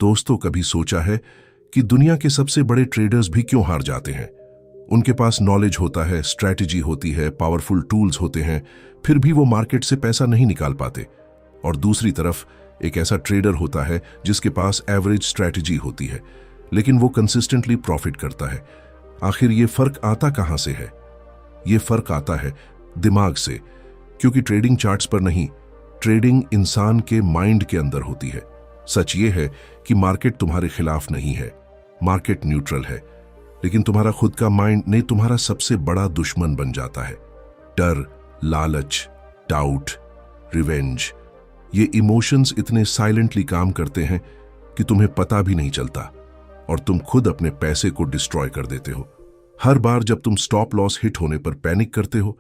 दोस्तों, कभी सोचा है कि दुनिया के सबसे बड़े ट्रेडर्स भी क्यों हार जाते हैं? उनके पास नॉलेज होता है, स्ट्रैटेजी होती है, पावरफुल टूल्स होते हैं, फिर भी वो मार्केट से पैसा नहीं निकाल पाते। और दूसरी तरफ एक ऐसा ट्रेडर होता है जिसके पास एवरेज स्ट्रैटेजी होती है, लेकिन वो कंसिस्टेंटली प्रॉफिट करता है। आखिर ये फर्क आता कहां से है? ये फर्क आता है दिमाग से, क्योंकि ट्रेडिंग चार्ट्स पर नहीं, ट्रेडिंग इंसान के माइंड के अंदर होती है। सच ये है कि मार्केट तुम्हारे खिलाफ नहीं है, मार्केट न्यूट्रल है, लेकिन तुम्हारा खुद का माइंड ने तुम्हारा सबसे बड़ा दुश्मन बन जाता है। डर, लालच, डाउट, रिवेंज, ये इमोशंस इतने साइलेंटली काम करते हैं कि तुम्हें पता भी नहीं चलता, और तुम खुद अपने पैसे को डिस्ट्रॉय कर देते हो। हर बार जब तुम स्टॉप लॉस हिट होने पर पैनिक करते हो,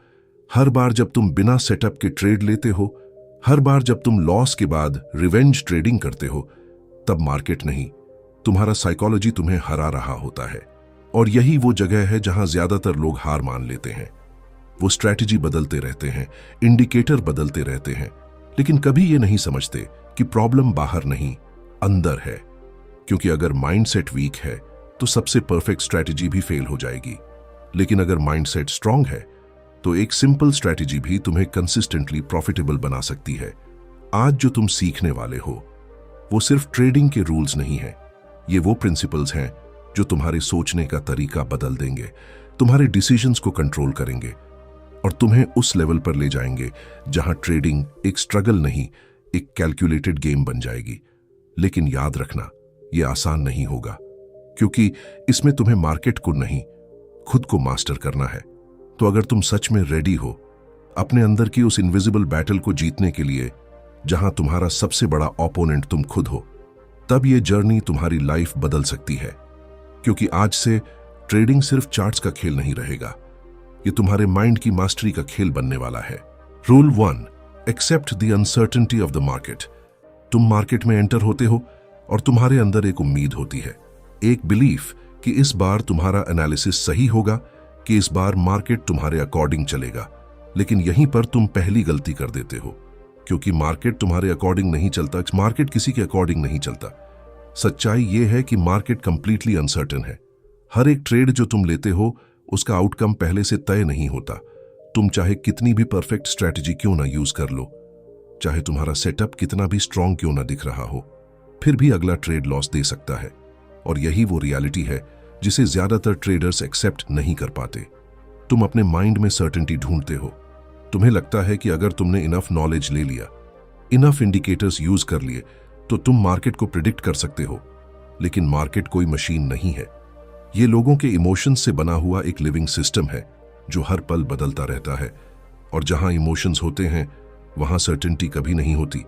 हर बार जब तुम बिना सेटअप के ट्रेड लेते हो, हर बार जब तुम लॉस के बाद रिवेंज ट्रेडिंग करते हो, तब मार्केट नहीं, तुम्हारा साइकोलॉजी तुम्हें हरा रहा होता है। और यही वो जगह है जहां ज्यादातर लोग हार मान लेते हैं। वो स्ट्रैटेजी बदलते रहते हैं, इंडिकेटर बदलते रहते हैं, लेकिन कभी ये नहीं समझते कि प्रॉब्लम बाहर नहीं, अंदर है। क्योंकि अगर माइंडसेट वीक है तो सबसे परफेक्ट स्ट्रैटेजी भी फेल हो जाएगी, लेकिन अगर माइंडसेट स्ट्रांग है तो एक सिंपल स्ट्रैटेजी भी तुम्हें कंसिस्टेंटली प्रॉफिटेबल बना सकती है। आज जो तुम सीखने वाले हो वो सिर्फ ट्रेडिंग के रूल्स नहीं है, ये वो प्रिंसिपल्स हैं जो तुम्हारे सोचने का तरीका बदल देंगे, तुम्हारे डिसीजंस को कंट्रोल करेंगे और तुम्हें उस लेवल पर ले जाएंगे जहां ट्रेडिंग एक स्ट्रगल नहीं, एक कैलकुलेटेड गेम बन जाएगी। लेकिन याद रखना, यह आसान नहीं होगा, क्योंकि इसमें तुम्हें मार्केट को नहीं, खुद को मास्टर करना है। तो अगर तुम सच में रेडी हो अपने अंदर की उस इनविजिबल बैटल को जीतने के लिए, जहां तुम्हारा सबसे बड़ा ओपोनेंट तुम खुद हो, तब ये जर्नी तुम्हारी लाइफ बदल सकती है। क्योंकि आज से ट्रेडिंग सिर्फ चार्ट्स का खेल नहीं रहेगा, ये तुम्हारे माइंड की मास्टरी का खेल बनने वाला है। Rule 1, accept the uncertainty of the market. तुम मार्केट में एंटर होते हो और तुम्हारे अंदर एक उम्मीद होती है, एक बिलीफ कि इस बार तुम्हारा एनालिसिस सही होगा, कि इस बार मार्केट तुम्हारे अकॉर्डिंग चलेगा। लेकिन यहीं पर तुम पहली गलती कर देते हो, क्योंकि मार्केट तुम्हारे अकॉर्डिंग नहीं चलता, मार्केट किसी के अकॉर्डिंग नहीं चलता। सच्चाई यह है कि मार्केट कंप्लीटली अनसर्टेन है। हर एक ट्रेड जो तुम लेते हो उसका आउटकम पहले से तय नहीं होता। तुम चाहे कितनी भी परफेक्ट स्ट्रैटेजी क्यों ना यूज कर लो, चाहे तुम्हारा सेटअप कितना भी स्ट्रांग क्यों ना दिख रहा हो, फिर भी अगला ट्रेड लॉस दे सकता है। और यही वो रियलिटी है जिसे ज्यादातर ट्रेडर्स एक्सेप्ट नहीं कर पाते। तुम अपने माइंड में सर्टेनिटी ढूंढते हो। तुम्हें लगता है कि अगर तुमने इनफ नॉलेज ले लिया, इनफ इंडिकेटर्स यूज कर लिए, तो तुम मार्केट को प्रिडिक्ट कर सकते हो। लेकिन मार्केट कोई मशीन नहीं है, ये लोगों के इमोशंस से बना हुआ एक लिविंग सिस्टम है जो हर पल बदलता रहता है। और जहां इमोशंस होते हैं वहां सर्टेनिटी कभी नहीं होती।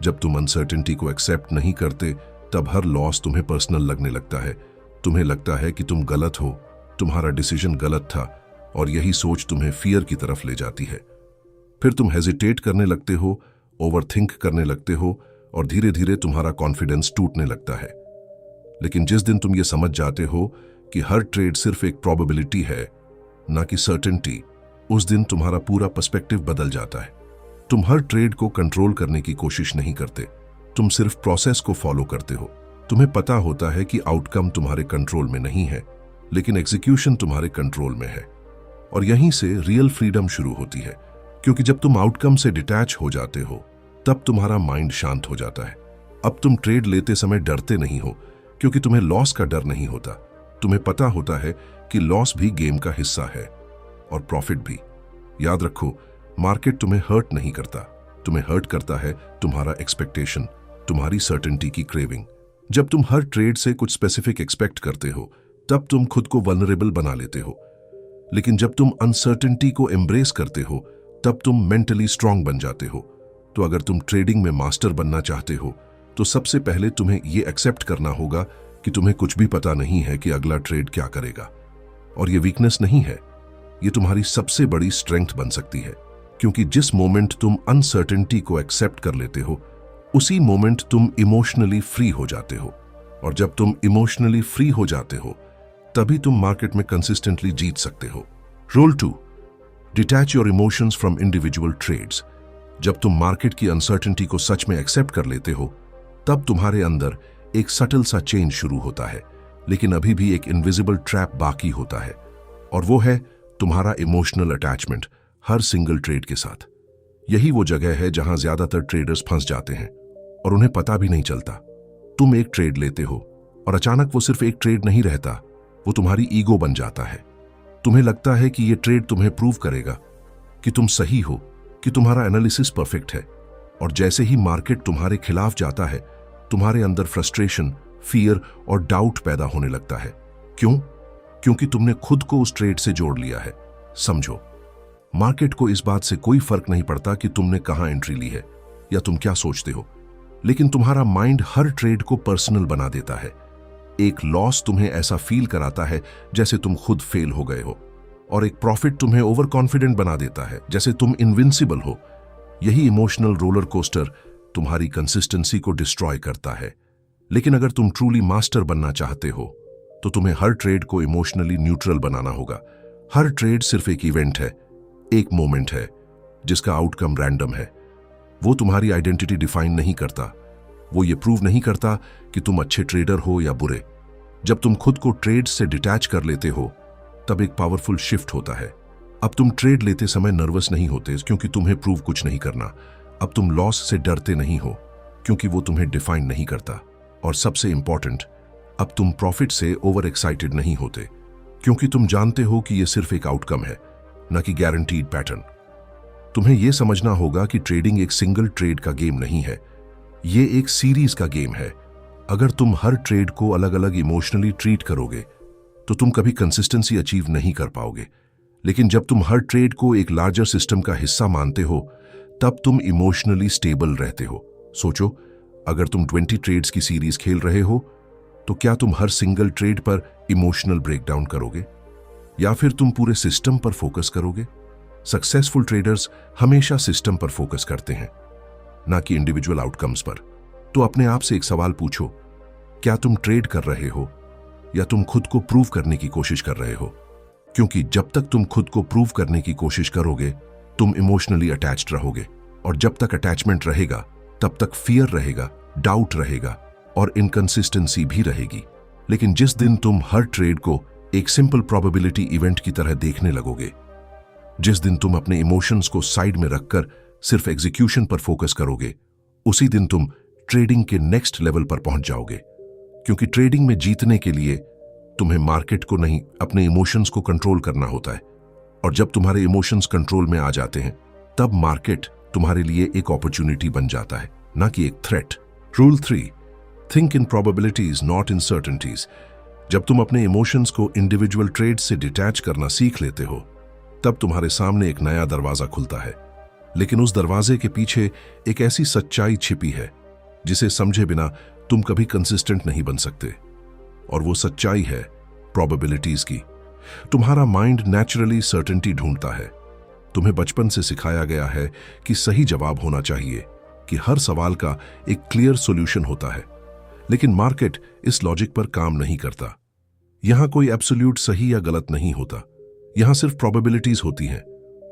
जब तुम अनसर्टेनिटी को एक्सेप्ट नहीं करते, तब हर लॉस तुम्हें पर्सनल लगने लगता है। तुम्हें लगता है कि तुम गलत हो, तुम्हारा डिसीजन गलत था, और यही सोच तुम्हें फियर की तरफ ले जाती है। फिर तुम हेजिटेट करने लगते हो, ओवरथिंक करने लगते हो, और धीरे धीरे तुम्हारा कॉन्फिडेंस टूटने लगता है। लेकिन जिस दिन तुम ये समझ जाते हो कि हर ट्रेड सिर्फ एक प्रोबेबिलिटी है, ना कि सर्टेनिटी, उस दिन तुम्हारा पूरा पर्सपेक्टिव बदल जाता है। तुम हर ट्रेड को कंट्रोल करने की कोशिश नहीं करते, तुम सिर्फ प्रोसेस को फॉलो करते हो। तुम्हें पता होता है कि आउटकम तुम्हारे कंट्रोल में नहीं है, लेकिन एग्जीक्यूशन तुम्हारे कंट्रोल में है। और यहीं से रियल फ्रीडम शुरू होती है, क्योंकि जब तुम आउटकम से डिटैच हो जाते हो, तब तुम्हारा माइंड शांत हो जाता है। अब तुम ट्रेड लेते समय डरते नहीं हो, क्योंकि तुम्हें लॉस का डर नहीं होता। तुम्हें पता होता है कि लॉस भी गेम का हिस्सा है और प्रॉफिट भी। याद रखो, मार्केट तुम्हें हर्ट नहीं करता, तुम्हें हर्ट करता है तुम्हारा एक्सपेक्टेशन, तुम्हारी सर्टेनिटी की क्रेविंग। जब तुम हर ट्रेड से कुछ स्पेसिफिक एक्सपेक्ट करते हो, तब तुम खुद को वल्नरेबल बना लेते हो। लेकिन जब तुम अनसर्टेनिटी को एम्ब्रेस करते हो, तब तुम मेंटली स्ट्रांग बन जाते हो। तो अगर तुम ट्रेडिंग में मास्टर बनना चाहते हो, तो सबसे पहले तुम्हें यह एक्सेप्ट करना होगा कि तुम्हें कुछ भी पता नहीं है कि अगला ट्रेड क्या करेगा। और यह वीकनेस नहीं है, यह तुम्हारी सबसे बड़ी स्ट्रेंथ बन सकती है। क्योंकि जिस मोमेंट तुम अनसर्टेनिटी को एक्सेप्ट कर लेते हो, उसी मोमेंट तुम इमोशनली फ्री हो जाते हो। और जब तुम इमोशनली फ्री हो जाते हो, तभी तुम मार्केट में कंसिस्टेंटली जीत सकते हो। Rule 2, detach your emotions from individual trades. जब तुम मार्केट की अनसर्टेनिटी को सच में एक्सेप्ट कर लेते हो, तब तुम्हारे अंदर एक सटल सा चेंज शुरू होता है, लेकिन अभी भी एक इनविजिबल ट्रैप बाकी होता है, और वो है तुम्हारा इमोशनल अटैचमेंट हर सिंगल ट्रेड के साथ। यही वो जगह है जहां ज्यादातर ट्रेडर्स फंस जाते हैं और उन्हें पता भी नहीं चलता। तुम एक ट्रेड लेते हो और अचानक वो सिर्फ एक ट्रेड नहीं रहता, वो तुम्हारी ईगो बन जाता है। तुम्हें लगता है कि ये ट्रेड तुम्हें प्रूव करेगा कि तुम सही हो, कि तुम्हारा एनालिसिस परफेक्ट है, और जैसे ही मार्केट तुम्हारे खिलाफ जाता है, तुम्हारे अंदर फ्रस्ट्रेशन, फियर और डाउट पैदा होने लगता है। क्यों? क्योंकि तुमने खुद को उस ट्रेड से जोड़ लिया है। समझो, मार्केट को इस बात से कोई फर्क नहीं पड़ता कि तुमने कहां एंट्री ली है या तुम क्या सोचते हो, लेकिन तुम्हारा माइंड हर ट्रेड को पर्सनल बना देता है। एक लॉस तुम्हें ऐसा फील कराता है जैसे तुम खुद फेल हो गए हो, और एक प्रॉफिट तुम्हें ओवर कॉन्फिडेंट बना देता है जैसे तुम इनविंसिबल हो। यही इमोशनल रोलर कोस्टर तुम्हारी कंसिस्टेंसी को डिस्ट्रॉय करता है। लेकिन अगर तुम ट्रूली मास्टर बनना चाहते हो तो तुम्हें हर ट्रेड को इमोशनली न्यूट्रल बनाना होगा। हर ट्रेड सिर्फ एक इवेंट है, एक मोमेंट है जिसका आउटकम रैंडम है। वो तुम्हारी आइडेंटिटी डिफाइन नहीं करता, वो ये प्रूव नहीं करता कि तुम अच्छे ट्रेडर हो या बुरे। जब तुम खुद को ट्रेड से डिटैच कर लेते हो तब एक पावरफुल शिफ्ट होता है। अब तुम ट्रेड लेते समय नर्वस नहीं होते क्योंकि तुम्हें प्रूव कुछ नहीं करना। अब तुम लॉस से डरते नहीं हो क्योंकि वो तुम्हें डिफाइन नहीं करता। और सबसे इंपॉर्टेंट, अब तुम प्रॉफिट से ओवर एक्साइटेड नहीं होते क्योंकि तुम जानते हो कि यह सिर्फ एक आउटकम है, न कि गारंटीड पैटर्न। तुम्हें यह समझना होगा कि ट्रेडिंग एक सिंगल ट्रेड का गेम नहीं है, ये एक सीरीज का गेम है। अगर तुम हर ट्रेड को अलग अलग इमोशनली ट्रीट करोगे तो तुम कभी कंसिस्टेंसी अचीव नहीं कर पाओगे। लेकिन जब तुम हर ट्रेड को एक लार्जर सिस्टम का हिस्सा मानते हो तब तुम इमोशनली स्टेबल रहते हो। सोचो, अगर तुम 20 ट्रेड्स की सीरीज खेल रहे हो तो क्या तुम हर सिंगल ट्रेड पर इमोशनल ब्रेकडाउन करोगे या फिर तुम पूरे सिस्टम पर फोकस करोगे? सक्सेसफुल ट्रेडर्स हमेशा सिस्टम पर फोकस करते हैं, ना कि इंडिविजुअल आउटकम्स पर। तो अपने आप से एक सवाल पूछो, क्या तुम ट्रेड कर रहे हो या तुम खुद को प्रूव करने की कोशिश कर रहे हो? क्योंकि जब तक तुम खुद को प्रूव करने की कोशिश करोगे तुम इमोशनली अटैच्ड रहोगे, और जब तक अटैचमेंट रहेगा तब तक फियर रहेगा, डाउट रहेगा और इनकंसिस्टेंसी भी रहेगी। लेकिन जिस दिन तुम हर ट्रेड को एक सिंपल प्रोबेबिलिटी इवेंट की तरह देखने लगोगे, जिस दिन तुम अपने इमोशंस को साइड में रखकर सिर्फ एग्जीक्यूशन पर फोकस करोगे, उसी दिन तुम ट्रेडिंग के नेक्स्ट लेवल पर पहुंच जाओगे। क्योंकि ट्रेडिंग में जीतने के लिए तुम्हें मार्केट को नहीं, अपने इमोशंस को कंट्रोल करना होता है। और जब तुम्हारे इमोशंस कंट्रोल में आ जाते हैं तब मार्केट तुम्हारे लिए एक अपॉर्चुनिटी बन जाता है, ना कि एक threat. Rule 3, think in probabilities not in certainties. जब तुम अपने इमोशंस को इंडिविजुअल ट्रेड से डिटैच करना सीख लेते हो तब तुम्हारे सामने एक नया दरवाजा खुलता है। लेकिन उस दरवाजे के पीछे एक ऐसी सच्चाई छिपी है जिसे समझे बिना तुम कभी कंसिस्टेंट नहीं बन सकते, और वो सच्चाई है प्रोबेबिलिटीज की। तुम्हारा माइंड नेचुरली सर्टेनिटी ढूंढता है। तुम्हें बचपन से सिखाया गया है कि सही जवाब होना चाहिए, कि हर सवाल का एक क्लियर सॉल्यूशन होता है। लेकिन मार्केट इस लॉजिक पर काम नहीं करता। यहां कोई एब्सोल्यूट सही या गलत नहीं होता, यहां सिर्फ प्रोबेबिलिटीज होती हैं,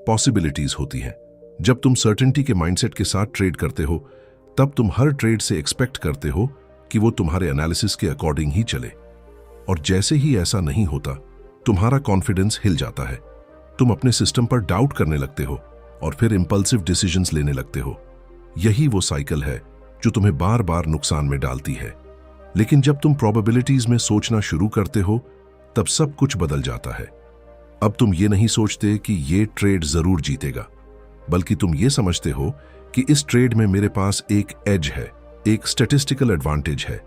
पॉसिबिलिटीज होती हैं। जब तुम सर्टेनिटी के माइंडसेट के साथ ट्रेड करते हो तब तुम हर ट्रेड से एक्सपेक्ट करते हो कि वो तुम्हारे एनालिसिस के अकॉर्डिंग ही चले, और जैसे ही ऐसा नहीं होता तुम्हारा कॉन्फिडेंस हिल जाता है। तुम अपने सिस्टम पर डाउट करने लगते हो और फिर इंपल्सिव डिसीजंस लेने लगते हो। यही वो साइकिल है जो तुम्हें बार बार नुकसान में डालती है। लेकिन जब तुम प्रोबेबिलिटीज में सोचना शुरू करते हो तब सब कुछ बदल जाता है। अब तुम ये नहीं सोचते कि ये ट्रेड जरूर जीतेगा, बल्कि तुम ये समझते हो कि इस ट्रेड में मेरे पास एक एज है, एक स्टैटिस्टिकल एडवांटेज है,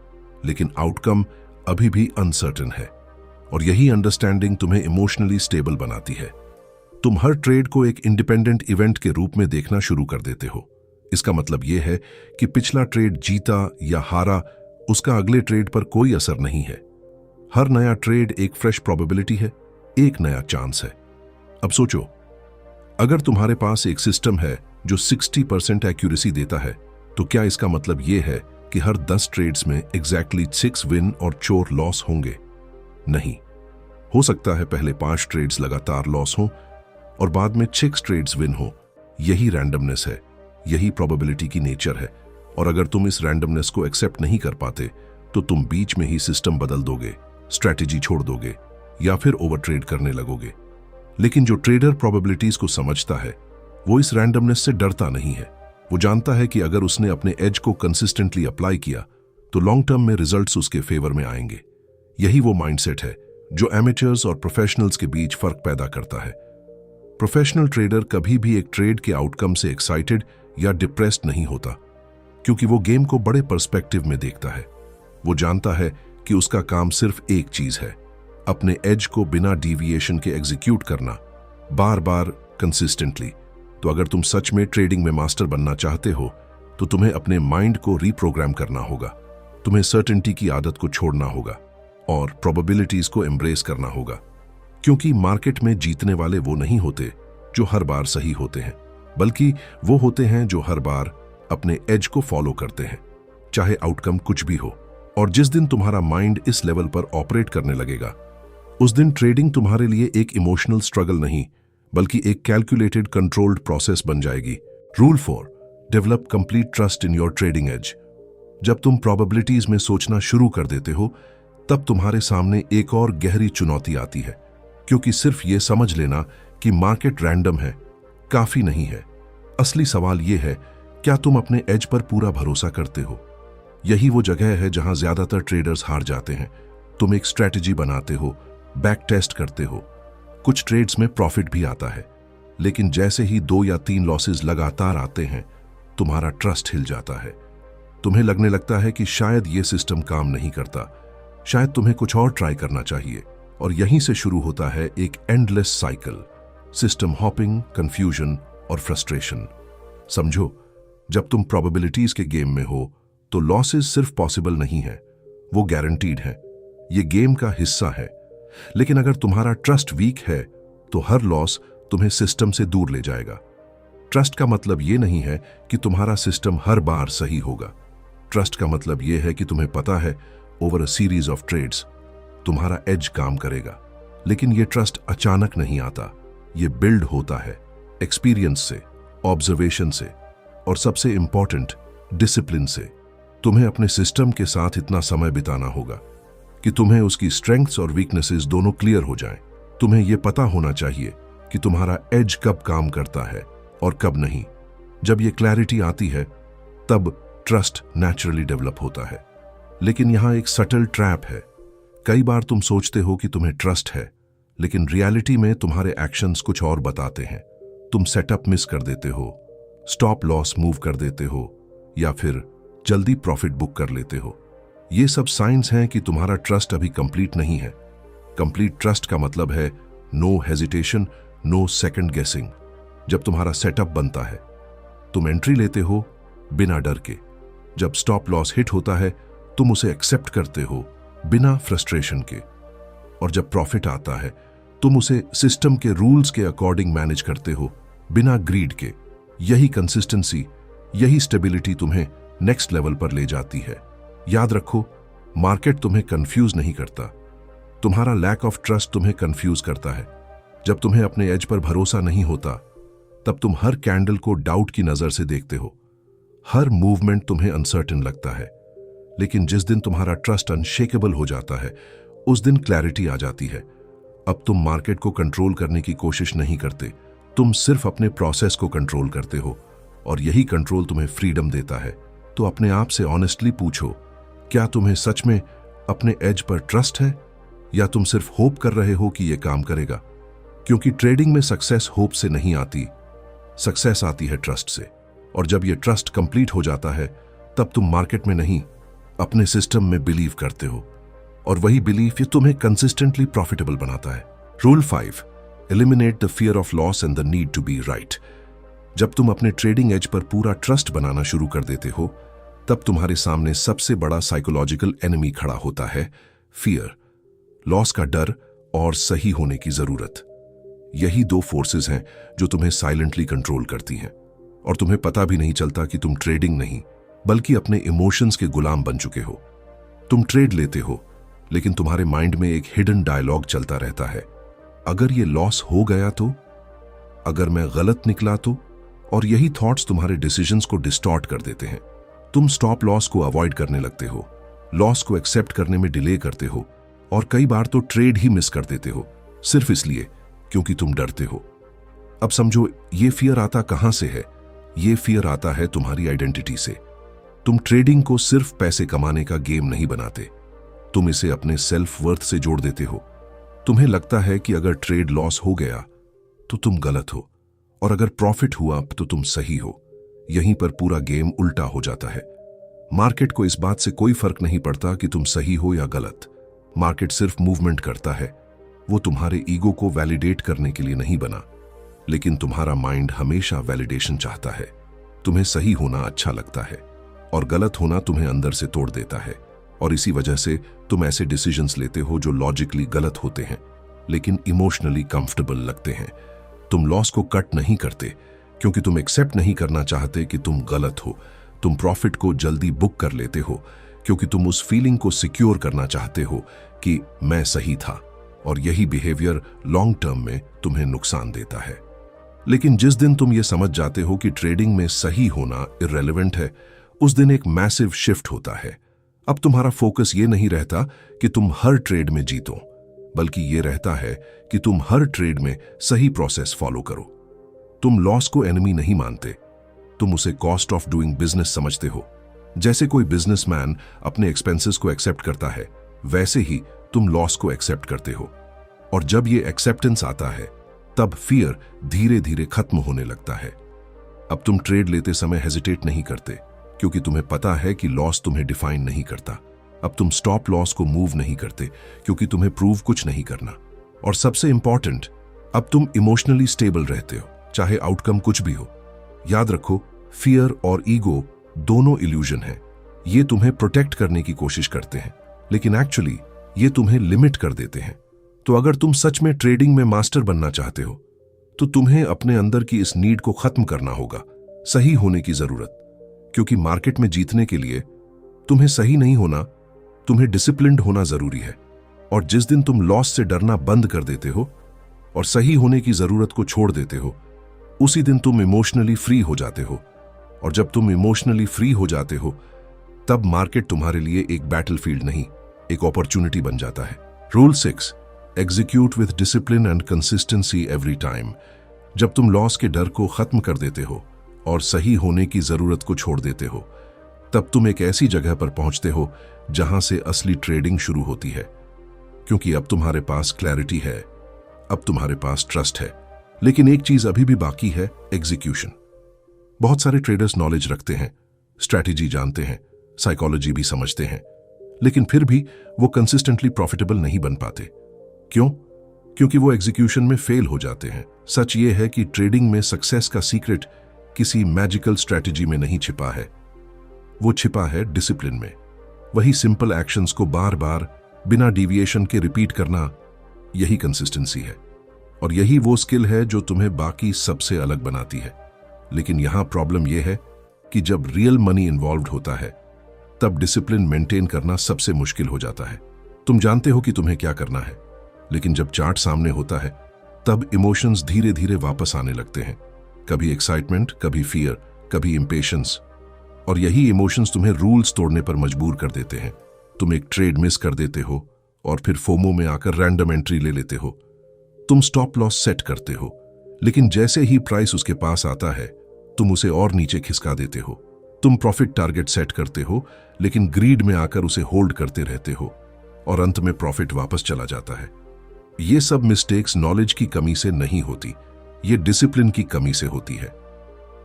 लेकिन आउटकम अभी भी अनसर्टेन है। और यही अंडरस्टैंडिंग तुम्हें इमोशनली स्टेबल बनाती है। तुम हर ट्रेड को एक इंडिपेंडेंट इवेंट के रूप में देखना शुरू कर देते हो। इसका मतलब यह है कि पिछला ट्रेड जीता या हारा, उसका अगले ट्रेड पर कोई असर नहीं है। हर नया ट्रेड एक फ्रेश प्रोबेबिलिटी है, एक नया चांस है। अब सोचो, अगर तुम्हारे पास एक सिस्टम है जो 60% एक्यूरेसी देता है, तो क्या इसका मतलब यह है कि हर 10 ट्रेड्स में एग्जैक्टली 6 विन और 4 लॉस होंगे? नहीं। हो सकता है पहले 5 ट्रेड्स लगातार लॉस हो और बाद में 6 ट्रेड्स विन हो। यही रैंडमनेस है, यही प्रोबेबिलिटी की नेचर है। और अगर तुम इस रैंडमनेस को एक्सेप्ट नहीं कर पाते तो तुम बीच में ही सिस्टम बदल दोगे, स्ट्रैटेजी छोड़ दोगे या फिर ओवर ट्रेड करने लगोगे। लेकिन जो ट्रेडर प्रोबेबिलिटीज को समझता है वो इस रैंडमनेस से डरता नहीं है। वो जानता है कि अगर उसने अपने एज को कंसिस्टेंटली अप्लाई किया तो लॉन्ग टर्म में रिजल्ट्स उसके फेवर में आएंगे। यही वो माइंडसेट है जो एमेचर्स और प्रोफेशनल्स के बीच फर्क पैदा करता है। प्रोफेशनल ट्रेडर कभी भी एक ट्रेड के आउटकम से एक्साइटेड या डिप्रेस्ड नहीं होता, क्योंकि वो गेम को बड़े पर्सपेक्टिव में देखता है। वो जानता है कि उसका काम सिर्फ एक चीज है, अपने एज को बिना डिविएशन के एग्जीक्यूट करना, बार बार कंसिस्टेंटली। तो अगर तुम सच में ट्रेडिंग में मास्टर बनना चाहते हो तो तुम्हें अपने माइंड को रीप्रोग्राम करना होगा। तुम्हें सर्टेनिटी की आदत को छोड़ना होगा और प्रोबेबिलिटीज को एम्ब्रेस करना होगा, क्योंकि मार्केट में जीतने वाले वो नहीं होते जो हर बार सही होते हैं, बल्कि वो होते हैं जो हर बार अपने एज को फॉलो करते हैं, चाहे आउटकम कुछ भी हो। और जिस दिन तुम्हारा माइंड इस लेवल पर ऑपरेट करने लगेगा, उस दिन ट्रेडिंग तुम्हारे लिए एक इमोशनल स्ट्रगल नहीं बल्कि एक कैलकुलेटेड कंट्रोल्ड प्रोसेस बन जाएगी। Rule 4, develop complete trust in your trading edge. जब तुम प्रोबेबिलिटीज में सोचना शुरू कर देते हो तब तुम्हारे सामने एक और गहरी चुनौती आती है, क्योंकि सिर्फ ये समझ लेना कि मार्केट रैंडम है काफी नहीं है। असली सवाल यह है, क्या तुम अपने एज पर पूरा भरोसा करते हो? यही वो जगह है जहां ज्यादातर ट्रेडर्स हार जाते हैं। तुम एक स्ट्रैटेजी बनाते हो, बैक टेस्ट करते हो, कुछ ट्रेड्स में प्रॉफिट भी आता है, लेकिन जैसे ही 2 या 3 लॉसेस लगातार आते हैं तुम्हारा ट्रस्ट हिल जाता है। तुम्हें लगने लगता है कि शायद ये सिस्टम काम नहीं करता, शायद तुम्हें कुछ और ट्राई करना चाहिए। और यहीं से शुरू होता है एक endless cycle, system hopping, confusion और फ्रस्ट्रेशन। समझो, जब तुम प्रोबेबिलिटीज के गेम में हो तो लॉसेस सिर्फ पॉसिबल नहीं है, वो गारंटीड है। ये गेम का हिस्सा है। लेकिन अगर तुम्हारा ट्रस्ट वीक है तो हर लॉस तुम्हें सिस्टम से दूर ले जाएगा। ट्रस्ट का मतलब यह नहीं है कि तुम्हारा सिस्टम हर बार सही होगा। ट्रस्ट का मतलब यह है कि तुम्हें पता है over a series of trades तुम्हारा एज काम करेगा। लेकिन यह ट्रस्ट अचानक नहीं आता, यह बिल्ड होता है एक्सपीरियंस से, ऑब्जर्वेशन से और सबसे इंपॉर्टेंट डिसिप्लिन से। तुम्हें अपने सिस्टम के साथ इतना समय बिताना होगा कि तुम्हें उसकी स्ट्रेंथ्स और वीकनेसेस दोनों क्लियर हो जाएं। तुम्हें यह पता होना चाहिए कि तुम्हारा एज कब काम करता है और कब नहीं। जब यह क्लैरिटी आती है तब ट्रस्ट नेचुरली डेवलप होता है। लेकिन यहां एक सटल ट्रैप है। कई बार तुम सोचते हो कि तुम्हें ट्रस्ट है, लेकिन रियलिटी में तुम्हारे एक्शंस कुछ और बताते हैं। तुम सेटअप मिस कर देते हो, स्टॉप लॉस मूव कर देते हो या फिर जल्दी प्रॉफिट बुक कर लेते हो। ये सब साइंस हैं कि तुम्हारा ट्रस्ट अभी कंप्लीट नहीं है। कंप्लीट ट्रस्ट का मतलब है नो हेजिटेशन, नो सेकंड गेसिंग। जब तुम्हारा सेटअप बनता है तुम एंट्री लेते हो बिना डर के। जब स्टॉप लॉस हिट होता है तुम उसे एक्सेप्ट करते हो बिना फ्रस्ट्रेशन के। और जब प्रॉफिट आता है तुम उसे सिस्टम के रूल्स के अकॉर्डिंग मैनेज करते हो बिना ग्रीड के। यही कंसिस्टेंसी, यही स्टेबिलिटी तुम्हें नेक्स्ट लेवल पर ले जाती है। याद रखो, मार्केट तुम्हें कंफ्यूज नहीं करता, तुम्हारा लैक ऑफ ट्रस्ट तुम्हें कंफ्यूज करता है। जब तुम्हें अपने एज पर भरोसा नहीं होता तब तुम हर कैंडल को डाउट की नजर से देखते हो, हर मूवमेंट तुम्हें अनसर्टेन लगता है। लेकिन जिस दिन तुम्हारा ट्रस्ट अनशेकेबल हो जाता है उस दिन क्लैरिटी आ जाती है। अब तुम मार्केट को कंट्रोल करने की कोशिश नहीं करते, तुम सिर्फ अपने प्रोसेस को कंट्रोल करते हो और यही कंट्रोल तुम्हें फ्रीडम देता है। तो अपने आप से ऑनेस्टली पूछो, क्या तुम्हें सच में अपने एज पर ट्रस्ट है या तुम सिर्फ होप कर रहे हो कि यह काम करेगा? क्योंकि ट्रेडिंग में सक्सेस होप से नहीं आती, सक्सेस आती है ट्रस्ट से। और जब यह ट्रस्ट कंप्लीट हो जाता है तब तुम मार्केट में नहीं अपने सिस्टम में बिलीव करते हो और वही बिलीफ ये तुम्हें कंसिस्टेंटली प्रॉफिटेबल बनाता है। Rule 5, eliminate the fear of loss and the need to be right. जब तुम अपने ट्रेडिंग एज पर पूरा ट्रस्ट बनाना शुरू कर देते हो तब तुम्हारे सामने सबसे बड़ा साइकोलॉजिकल एनिमी खड़ा होता है, फियर, लॉस का डर और सही होने की जरूरत। यही 2 फोर्सेस हैं जो तुम्हें साइलेंटली कंट्रोल करती हैं और तुम्हें पता भी नहीं चलता कि तुम ट्रेडिंग नहीं बल्कि अपने इमोशंस के गुलाम बन चुके हो। तुम ट्रेड लेते हो लेकिन तुम्हारे माइंड में एक हिडन डायलॉग चलता रहता है, अगर ये लॉस हो गया तो, अगर मैं गलत निकला तो। और यही थॉट्स तुम्हारे डिसीजंस को डिस्टॉर्ट कर देते हैं। तुम स्टॉप लॉस को अवॉइड करने लगते हो, लॉस को एक्सेप्ट करने में डिले करते हो और कई बार तो ट्रेड ही मिस कर देते हो, सिर्फ इसलिए क्योंकि तुम डरते हो। अब समझो ये फियर आता कहां से है। ये फियर आता है तुम्हारी आइडेंटिटी से। तुम ट्रेडिंग को सिर्फ पैसे कमाने का गेम नहीं बनाते, तुम इसे अपने सेल्फ वर्थ से जोड़ देते हो। तुम्हें लगता है कि अगर ट्रेड लॉस हो गया तो तुम गलत हो, और अगर प्रॉफिट हुआ तो तुम सही हो। यहीं पर पूरा गेम उल्टा हो जाता है। मार्केट को इस बात से कोई फर्क नहीं पड़ता कि तुम सही हो या गलत। मार्केट सिर्फ मूवमेंट करता है। वो तुम्हारे ईगो को वैलिडेट करने के लिए नहीं बना, लेकिन तुम्हारा माइंड हमेशा वैलिडेशन चाहता है। तुम्हें सही होना अच्छा लगता है और गलत होना तुम्हें अंदर से तोड़ देता है, और इसी वजह से तुम ऐसे डिसीजंस लेते हो जो लॉजिकली गलत होते हैं लेकिन इमोशनली कंफर्टेबल लगते हैं। तुम लॉस को कट नहीं करते क्योंकि तुम एक्सेप्ट नहीं करना चाहते कि तुम गलत हो। तुम प्रॉफिट को जल्दी बुक कर लेते हो क्योंकि तुम उस फीलिंग को सिक्योर करना चाहते हो कि मैं सही था, और यही बिहेवियर लॉन्ग टर्म में तुम्हें नुकसान देता है। लेकिन जिस दिन तुम ये समझ जाते हो कि ट्रेडिंग में सही होना इररेलेवेंट है, उस दिन एक मैसिव शिफ्ट होता है। अब तुम्हारा फोकस ये नहीं रहता कि तुम हर ट्रेड में जीतो, बल्कि ये रहता है कि तुम हर ट्रेड में सही प्रोसेस फॉलो करो। तुम लॉस को एनिमी नहीं मानते, तुम उसे कॉस्ट ऑफ डूइंग बिजनेस समझते हो। जैसे कोई बिजनेसमैन अपने एक्सपेंसेस को एक्सेप्ट करता है, वैसे ही तुम लॉस को एक्सेप्ट करते हो। और जब ये एक्सेप्टेंस आता है, तब फियर धीरे धीरे खत्म होने लगता है। अब तुम ट्रेड लेते समय हेजिटेट नहीं करते क्योंकि तुम्हें पता है कि लॉस तुम्हें डिफाइन नहीं करता। अब तुम स्टॉप लॉस को मूव नहीं करते क्योंकि तुम्हें प्रूव कुछ नहीं करना। और सबसे इंपॉर्टेंट, अब तुम इमोशनली स्टेबल रहते हो, चाहे आउटकम कुछ भी हो। याद रखो, फियर और ईगो दोनों इल्यूजन है। ये तुम्हें प्रोटेक्ट करने की कोशिश करते हैं, लेकिन एक्चुअली ये तुम्हें लिमिट कर देते हैं। तो अगर तुम सच में ट्रेडिंग में मास्टर बनना चाहते हो, तो तुम्हें अपने अंदर की इस नीड को खत्म करना होगा, सही होने की जरूरत। क्योंकि मार्केट में जीतने के लिए तुम्हें सही नहीं होना, तुम्हें डिसिप्लिन्ड होना जरूरी है। और जिस दिन तुम लॉस से डरना बंद कर देते हो और सही होने की जरूरत को छोड़ देते हो, उसी दिन तुम इमोशनली फ्री हो जाते हो। और जब तुम इमोशनली फ्री हो जाते हो, तब मार्केट तुम्हारे लिए एक बैटलफील्ड नहीं, एक अपॉर्चुनिटी बन जाता है। Rule 6, execute with discipline and consistency every time. जब तुम लॉस के डर को खत्म कर देते हो और सही होने की जरूरत को छोड़ देते हो, तब तुम एक ऐसी जगह पर पहुंचते हो जहां से असली ट्रेडिंग शुरू होती है। क्योंकि अब तुम्हारे पास क्लैरिटी है, अब तुम्हारे पास ट्रस्ट है, लेकिन एक चीज अभी भी बाकी है, एग्जीक्यूशन। बहुत सारे ट्रेडर्स नॉलेज रखते हैं, स्ट्रैटेजी जानते हैं, साइकोलॉजी भी समझते हैं, लेकिन फिर भी वो कंसिस्टेंटली प्रॉफिटेबल नहीं बन पाते। क्यों? क्योंकि वो एग्जीक्यूशन में फेल हो जाते हैं। सच ये है कि ट्रेडिंग में सक्सेस का सीक्रेट किसी मैजिकल स्ट्रैटेजी में नहीं छिपा है, वो छिपा है डिसिप्लिन में। वही सिंपल एक्शंस को बार बार बिना डिविएशन के रिपीट करना, यही कंसिस्टेंसी है। और यही वो स्किल है जो तुम्हें बाकी सबसे अलग बनाती है। लेकिन यहां प्रॉब्लम यह है कि जब रियल मनी इन्वॉल्व्ड होता है, तब डिसिप्लिन मेंटेन करना सबसे मुश्किल हो जाता है। तुम जानते हो कि तुम्हें क्या करना है, लेकिन जब चार्ट सामने होता है, तब इमोशंस धीरे धीरे वापस आने लगते हैं। कभी एक्साइटमेंट, कभी फियर, कभी इंपेशंस। और यही इमोशंस तुम्हें रूल्स तोड़ने पर मजबूर कर देते हैं। तुम एक ट्रेड मिस कर देते हो और फिर फोमो में आकर रैंडम एंट्री ले लेते हो। तुम स्टॉप लॉस सेट करते हो, लेकिन जैसे ही प्राइस उसके पास आता है, तुम उसे और नीचे खिसका देते हो। तुम प्रॉफिट टारगेट सेट करते हो, लेकिन ग्रीड में आकर उसे होल्ड करते रहते हो और अंत में प्रॉफिट वापस चला जाता है। ये सब मिस्टेक्स नॉलेज की कमी से नहीं होती, ये डिसिप्लिन की कमी से होती है।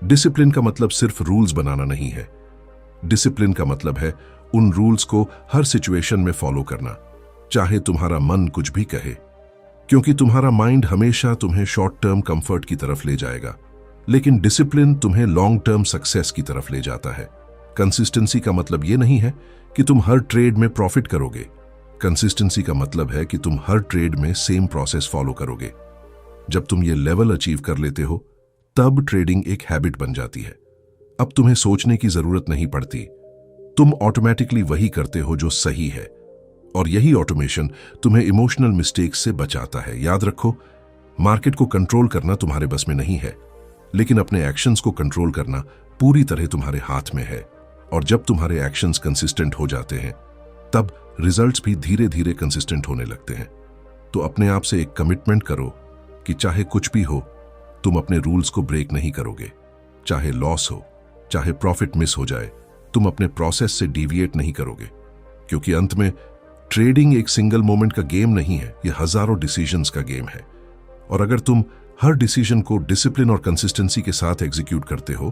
डिसिप्लिन का मतलब सिर्फ रूल्स बनाना नहीं है। डिसिप्लिन का मतलब है उन रूल्स को हर सिचुएशन में फॉलो करना, चाहे तुम्हारा मन कुछ भी कहे। क्योंकि तुम्हारा माइंड हमेशा तुम्हें शॉर्ट टर्म कंफर्ट की तरफ ले जाएगा, लेकिन डिसिप्लिन तुम्हें लॉन्ग टर्म सक्सेस की तरफ ले जाता है। कंसिस्टेंसी का मतलब यह नहीं है कि तुम हर ट्रेड में प्रॉफिट करोगे। कंसिस्टेंसी का मतलब है कि तुम हर ट्रेड में सेम प्रोसेस फॉलो करोगे। जब तुम ये लेवल अचीव कर लेते हो, तब ट्रेडिंग एक हैबिट बन जाती है। अब तुम्हें सोचने की जरूरत नहीं पड़ती, तुम ऑटोमेटिकली वही करते हो जो सही है। और यही ऑटोमेशन तुम्हें इमोशनल मिस्टेक्स से बचाता है। याद रखो, मार्केट को कंट्रोल करना तुम्हारे बस में नहीं है, लेकिन अपने एक्शंस को कंट्रोल करना पूरी तरह तुम्हारे हाथ में है। और जब तुम्हारे एक्शंस कंसिस्टेंट हो जाते हैं, तब रिजल्ट्स भी धीरे धीरे कंसिस्टेंट होने लगते हैं। तो अपने आप से एक कमिटमेंट करो कि चाहे कुछ भी हो, तुम अपने रूल्स को ब्रेक नहीं करोगे। चाहे लॉस हो, चाहे प्रॉफिट मिस हो जाए, तुम अपने प्रोसेस से डिविएट नहीं करोगे। क्योंकि अंत में ट्रेडिंग एक सिंगल मोमेंट का गेम नहीं है, यह हजारों डिसीजंस का गेम है। और अगर तुम हर डिसीजन को डिसिप्लिन और कंसिस्टेंसी के साथ एग्जीक्यूट करते हो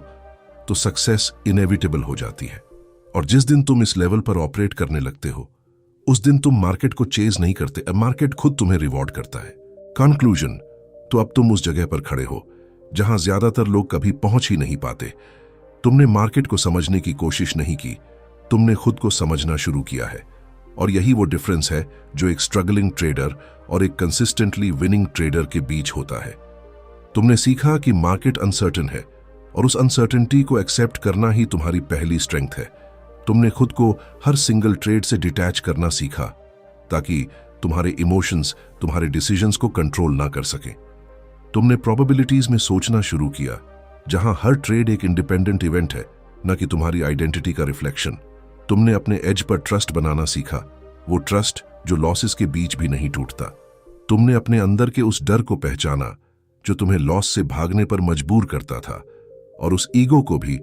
तो सक्सेस इनएविटेबल हो जाती है। और जिस दिन तुम इस लेवल पर ऑपरेट करने लगते हो, उस दिन तुम मार्केट को चेज नहीं करते, मार्केट खुद तुम्हें रिवॉर्ड करता है। कंक्लूजन, तो अब तुम उस जगह पर खड़े हो जहां ज्यादातर लोग कभी पहुंच ही नहीं पाते। तुमने मार्केट को समझने की कोशिश नहीं की, तुमने खुद को समझना शुरू किया है। और यही वो डिफरेंस है जो एक स्ट्रगलिंग ट्रेडर और एक कंसिस्टेंटली विनिंग ट्रेडर के बीच होता है। तुमने सीखा कि मार्केट अनसर्टेन है और उस अनसर्टेनिटी को एक्सेप्ट करना ही तुम्हारी पहली स्ट्रेंथ है। तुमने खुद को हर सिंगल ट्रेड से डिटैच करना सीखा ताकि तुम्हारे इमोशंस तुम्हारे डिसीजंस को कंट्रोल ना कर सकें। तुमने प्रोबेबिलिटीज में सोचना शुरू किया, जहां हर ट्रेड एक इंडिपेंडेंट इवेंट है, न कि तुम्हारी आइडेंटिटी का रिफ्लेक्शन। तुमने अपने एज पर ट्रस्ट बनाना सीखा, वो ट्रस्ट जो लॉसेस के बीच भी नहीं टूटता। तुमने अपने अंदर के उस डर को पहचाना जो तुम्हें लॉस से भागने पर मजबूर करता था, और उस ईगो को भी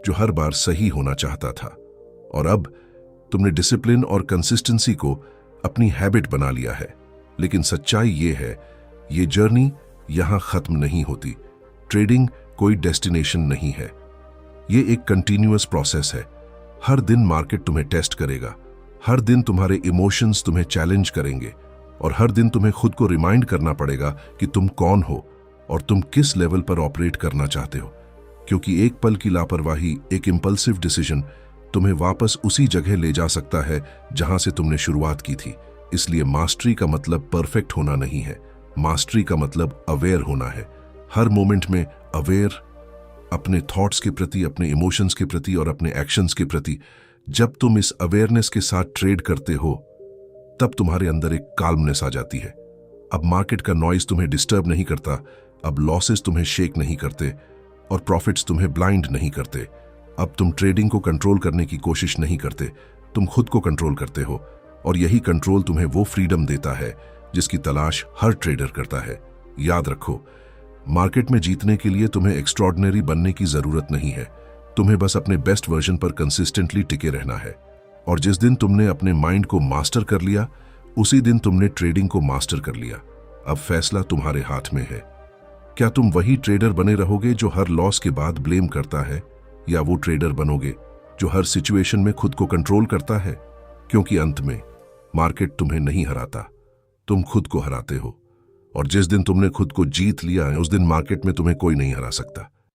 जो हर बार सही होना चाहता था। और अब तुमने डिसिप्लिन और कंसिस्टेंसी को अपनी हैबिट बना लिया है। लेकिन सच्चाई ये है, ये जर्नी यहां खत्म नहीं होती। ट्रेडिंग कोई डेस्टिनेशन नहीं है, ये एक कंटिन्यूअस प्रोसेस है। हर दिन मार्केट तुम्हें टेस्ट करेगा, हर दिन तुम्हारे इमोशंस तुम्हें चैलेंज करेंगे, और हर दिन तुम्हें खुद को रिमाइंड करना पड़ेगा कि तुम कौन हो और तुम किस लेवल पर ऑपरेट करना चाहते हो। क्योंकि एक पल की लापरवाही, एक इंपल्सिव डिसीजन तुम्हें वापस उसी जगह ले जा सकता है जहां से तुमने शुरुआत की थी। इसलिए मास्टरी का मतलब परफेक्ट होना नहीं है, मास्टरी का मतलब अवेयर होना है। हर मोमेंट में अवेयर, अपने थॉट्स के प्रति, अपने इमोशंस के प्रति और अपने एक्शंस के प्रति। जब तुम इस अवेयरनेस के साथ ट्रेड करते हो, तब तुम्हारे अंदर एक काल्मनेस आ जाती है। अब मार्केट का नॉइज तुम्हें डिस्टर्ब नहीं करता, अब लॉसेस तुम्हें शेक नहीं करते और प्रॉफिट्स तुम्हें ब्लाइंड नहीं करते। अब तुम ट्रेडिंग को कंट्रोल करने की कोशिश नहीं करते, तुम खुद को कंट्रोल करते हो। और यही कंट्रोल तुम्हें वो फ्रीडम देता है जिसकी तलाश हर ट्रेडर करता है। याद रखो, मार्केट में जीतने के लिए तुम्हें एक्स्ट्रॉर्डिनरी बनने की जरूरत नहीं है, तुम्हें बस अपने बेस्ट वर्जन पर कंसिस्टेंटली टिके रहना है। और जिस दिन तुमने अपने माइंड को मास्टर कर लिया, उसी दिन तुमने ट्रेडिंग को मास्टर कर लिया। अब फैसला तुम्हारे हाथ में है। क्या तुम वही ट्रेडर बने रहोगे जो हर लॉस के बाद ब्लेम करता है, या वो ट्रेडर बनोगे जो हर सिचुएशन में खुद को कंट्रोल करता है? क्योंकि अंत में मार्केट तुम्हें नहीं हराता, तुम खुद को हराते हो। और जिस दिन तुमने खुद को जीत लिया है, उस दिन मार्केट में तुम्हें कोई नहीं हरा सकता।